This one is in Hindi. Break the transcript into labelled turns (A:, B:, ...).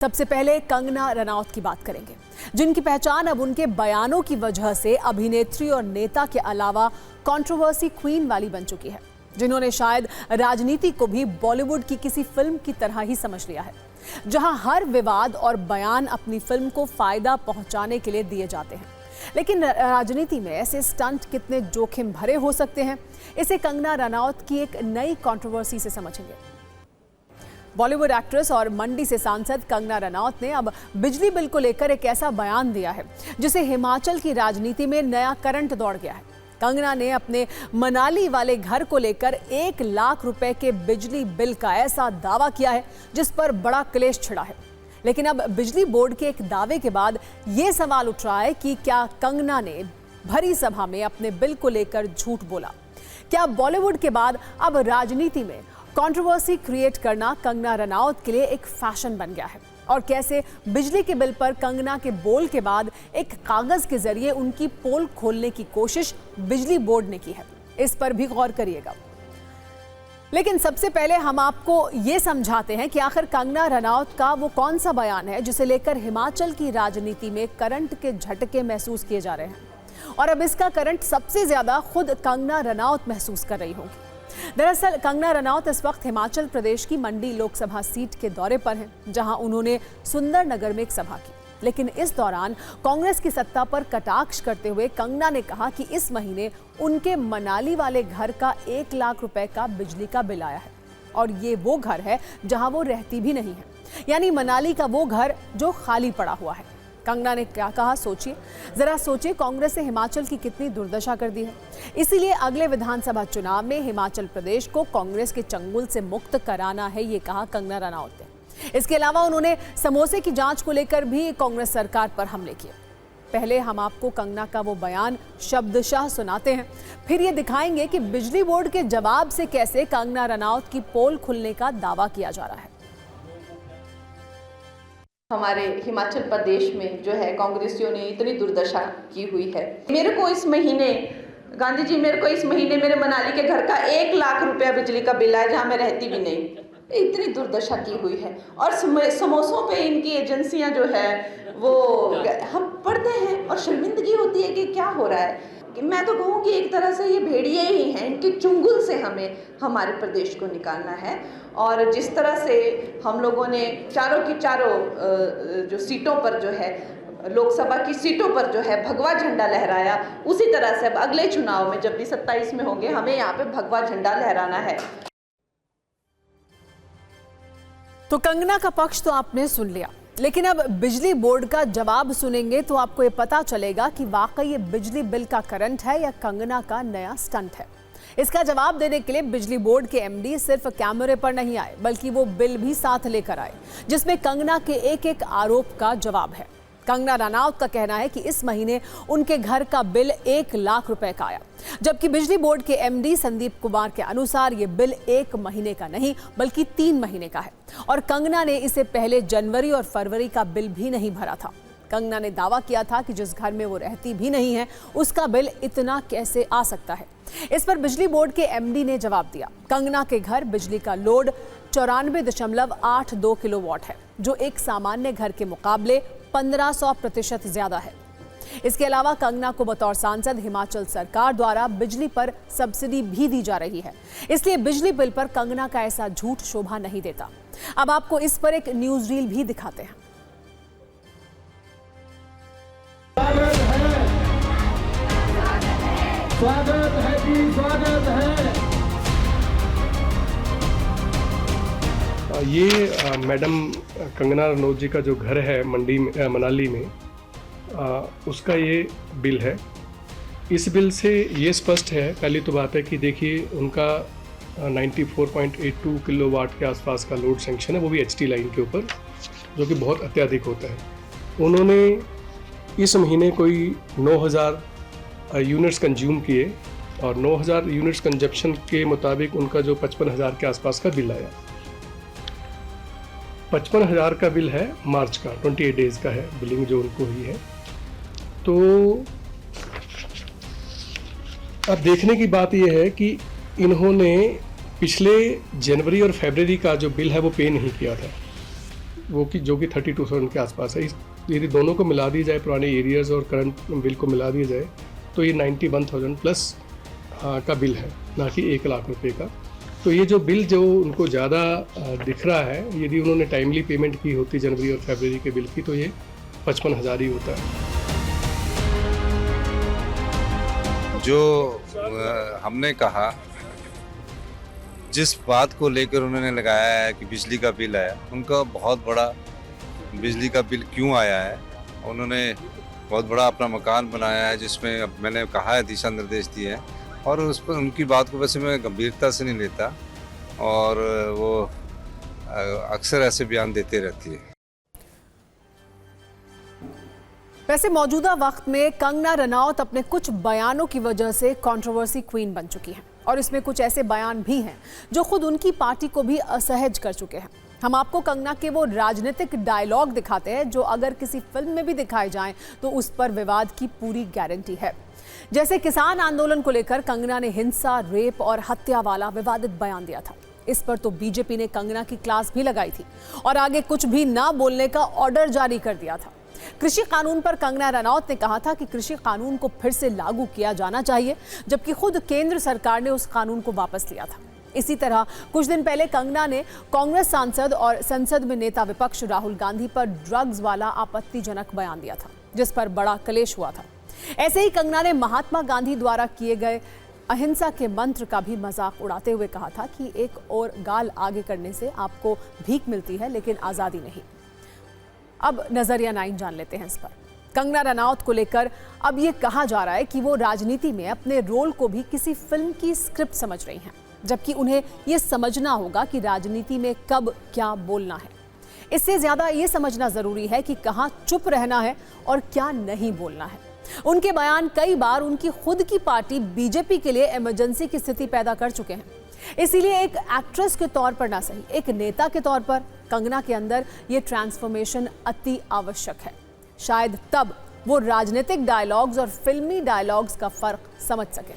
A: सबसे पहले कंगना रनौत की बात करेंगे, जिनकी पहचान अब उनके बयानों की वजह से अभिनेत्री और नेता के अलावा कंट्रोवर्सी क्वीन वाली बन चुकी है, जिन्होंने शायद राजनीति को भी बॉलीवुड की किसी फिल्म की तरह ही समझ लिया है, जहां हर विवाद और बयान अपनी फिल्म को फायदा पहुंचाने के लिए दिए जाते हैं। लेकिन राजनीति में ऐसे स्टंट कितने जोखिम भरे हो सकते हैं, इसे कंगना रनौत की एक नई कंट्रोवर्सी से समझेंगे। बॉलीवुड एक्ट्रेस और मंडी से सांसद कंगना रनौत ने अब बिजली बिल को लेकर एक ऐसा बयान दिया है जिसे हिमाचल की राजनीति में नया करंट दौड़ गया है। कंगना ने अपने मनाली वाले घर को लेकर 1 लाख रुपए के बिजली बिल का ऐसा दावा किया है जिस पर बड़ा क्लेश छिड़ा है। लेकिन अब बिजली बोर्ड के एक दावे के बाद ये सवाल उठ रहा है कि क्या कंगना ने भरी सभा में अपने बिल को लेकर झूठ बोला? क्या बॉलीवुड के बाद अब राजनीति में कंट्रोवर्सी क्रिएट करना कंगना रनौत के लिए एक फैशन बन गया है? और कैसे बिजली के बिल पर कंगना के बोल के बाद एक कागज के जरिए उनकी पोल खोलने की कोशिश बिजली बोर्ड ने की है, इस पर भी गौर करिएगा। लेकिन सबसे पहले हम आपको ये समझाते हैं कि आखिर कंगना रनौत का वो कौन सा बयान है जिसे लेकर हिमाचल की राजनीति में करंट के झटके महसूस किए जा रहे हैं, और अब इसका करंट सबसे ज्यादा खुद कंगना रनौत महसूस कर रही होगी। दरअसल कंगना रनौत इस वक्त हिमाचल प्रदेश की मंडी लोकसभा सीट के दौरे पर हैं, जहां उन्होंने सुंदरनगर में एक सभा की। लेकिन इस दौरान कांग्रेस की सत्ता पर कटाक्ष करते हुए कंगना ने कहा कि इस महीने उनके मनाली वाले घर का 1 लाख रुपए का बिजली का बिल आया है, और ये वो घर है जहां वो रहती भी नहीं है, यानी मनाली का वो घर जो खाली पड़ा हुआ है। कंगना ने क्या कहा, सोचिए, जरा सोचिए, कांग्रेस ने हिमाचल की कितनी दुर्दशा कर दी है। इसीलिए अगले विधानसभा चुनाव में हिमाचल प्रदेश को कांग्रेस के चंगुल से मुक्त कराना है, ये कहा कंगना रनौत ने। इसके अलावा उन्होंने समोसे की जांच को लेकर भी कांग्रेस सरकार पर हमले किए। पहले हम आपको कंगना का वो बयान शब्दशः सुनाते हैं, फिर ये दिखाएंगे कि बिजली बोर्ड के जवाब से कैसे कंगना रनौत की पोल खुलने का दावा किया जा रहा है।
B: हमारे हिमाचल प्रदेश में जो है कांग्रेसियों ने इतनी दुर्दशा की हुई है। मेरे को इस महीने मेरे मनाली के घर का 1 लाख रुपया बिजली का बिल आया, जहाँ मैं रहती भी नहीं। इतनी दुर्दशा की हुई है, और समोसों पे इनकी एजेंसियां जो है वो हम पढ़ते हैं और शर्मिंदगी होती है कि क्या हो रहा है। मैं तो कहूँ कि एक तरह से ये भेड़िए ही हैं, इनके चुंगल से हमें हमारे प्रदेश को निकालना है। और जिस तरह से हम लोगों ने चारों की चारों जो सीटों पर जो है, लोकसभा की सीटों पर जो है भगवा झंडा लहराया, उसी तरह से अब अगले चुनाव में जब भी 27 में होंगे, हमें यहाँ पे भगवा झंडा लहराना है।
A: तो कंगना का पक्ष तो आपने सुन लिया, लेकिन अब बिजली बोर्ड का जवाब सुनेंगे तो आपको ये पता चलेगा कि वाकई ये बिजली बिल का करंट है या कंगना का नया स्टंट है। इसका जवाब देने के लिए बिजली बोर्ड के एमडी सिर्फ कैमरे पर नहीं आए, बल्कि वो बिल भी साथ लेकर आए, जिसमें कंगना के एक आरोप का जवाब है। कंगना रनौत का कहना है कि इस महीने उनके घर का बिल 1 लाख रुपए का आया, जबकि बिजली बोर्ड के एमडी संदीप कुमार के अनुसार ये बिल 1 महीने का नहीं बल्कि 3 महीने का है, और कंगना ने इसे पहले जनवरी और फरवरी का बिल भी नहीं भरा था। कंगना ने दावा किया था कि जिस घर में वो रहती भी नहीं है उसका बिल इतना कैसे आ सकता है। इस पर बिजली बोर्ड के एमडी ने जवाब दिया, कंगना के घर बिजली का लोड 94.82 किलोवाट है, जो एक सामान्य घर के मुकाबले 1500% ज्यादा है। इसके अलावा कंगना को बतौर सांसद हिमाचल सरकार द्वारा बिजली पर सब्सिडी भी दी जा रही है, इसलिए बिजली बिल पर कंगना का ऐसा झूठ शोभा नहीं देता। अब आपको इस पर एक न्यूज रील भी दिखाते हैं।
C: स्वागत है जी, स्वागत है।
D: ये मैडम कंगना रनौत जी का जो घर है मंडी में, मनाली में, उसका ये बिल है। इस बिल से ये स्पष्ट है, पहली तो बात है कि देखिए उनका 94.82 किलोवाट के आसपास का लोड सेंक्शन है, वो भी एचटी लाइन के ऊपर, जो कि बहुत अत्यधिक होता है। उन्होंने इस महीने कोई 9000 यूनिट्स कंज्यूम किए, और 9000 यूनिट्स कंजप्शन के मुताबिक उनका जो 55,000 के आसपास का बिल आया। 55,000 का बिल है मार्च का, 28 डेज का है बिलिंग जो उनको हुई है। तो अब देखने की बात यह है कि इन्होंने पिछले जनवरी और फरवरी का जो बिल है वो पे नहीं किया था। वो कि जो कि 32,000 के आसपास है। यदि दोनों को मिला दी जाए, पुराने एरियाज़ और करंट बिल को मिला दिया जाए, तो ये 91,000 प्लस का बिल है, ना कि 1 लाख रुपए का। तो ये जो बिल जो उनको ज़्यादा दिख रहा है, यदि उन्होंने टाइमली पेमेंट की होती जनवरी और फरवरी के बिल की, तो ये 55,000 ही होता है।
E: जो हमने कहा, जिस बात को लेकर उन्होंने लगाया है कि बिजली का बिल आया, उनका बहुत बड़ा बिजली का बिल क्यों आया है। उन्होंने बहुत बड़ा अपना मकान बनाया है, जिसमें अब मैंने कहा है, दिशा निर्देश दिए हैं, और उस पर उनकी बात को वैसे मैं गंभीरता से नहीं लेता, और वो अक्सर ऐसे बयान देते रहती है।
A: वैसे मौजूदा वक्त में कंगना रनौत अपने कुछ बयानों की वजह से कंट्रोवर्सी क्वीन बन चुकी हैं, और इसमें कुछ ऐसे बयान भी हैं जो खुद उनकी पार्टी को भी असहज कर चुके हैं। हम आपको कंगना के वो राजनीतिक डायलॉग दिखाते हैं जो अगर किसी फिल्म में भी दिखाए जाएं तो उस पर विवाद की पूरी गारंटी है। जैसे किसान आंदोलन को लेकर कंगना ने हिंसा, रेप और हत्या वाला विवादित बयान दिया था। इस पर तो बीजेपी ने कंगना की क्लास भी लगाई थी और आगे कुछ भी ना बोलने का ऑर्डर जारी कर दिया था। कृषि कानून पर कंगना रनौत ने कहा था कि कृषि कानून को फिर से लागू किया जाना चाहिए, जबकि खुद केंद्र सरकार ने उस कानून को वापस लिया था। इसी तरह कुछ दिन पहले कंगना ने कांग्रेस सांसद और संसद में नेता विपक्ष राहुल गांधी पर ड्रग्स वाला आपत्तिजनक बयान दिया था, जिस पर बड़ा क्लेश हुआ था। ऐसे ही कंगना ने महात्मा गांधी द्वारा किए गए अहिंसा के मंत्र का भी मजाक उड़ाते हुए कहा था कि एक और गाल आगे करने से आपको भीख मिलती है, लेकिन आज़ादी नहीं। अब नजरिया 9 जान लेते हैं इस पर। कंगना रनौत को लेकर अब ये कहा जा रहा है कि वो राजनीति में अपने रोल को भी किसी फिल्म की स्क्रिप्ट समझ रही हैं, जबकि उन्हें ये समझना होगा कि राजनीति में कब क्या बोलना है। इससे ज्यादा ये समझना जरूरी है कि कहाँ चुप रहना है और क्या नहीं बोलना है। उनके बयान कई बार उनकी खुद की पार्टी बीजेपी के लिए इमरजेंसी की स्थिति पैदा कर चुके हैं। इसीलिए एक एक्ट्रेस के तौर पर ना सही, एक नेता के तौर पर कंगना के अंदर ये ट्रांसफॉर्मेशन अति आवश्यक है। शायद तब वो राजनीतिक डायलॉग्स और फिल्मी डायलॉग्स का फर्क समझ सकें।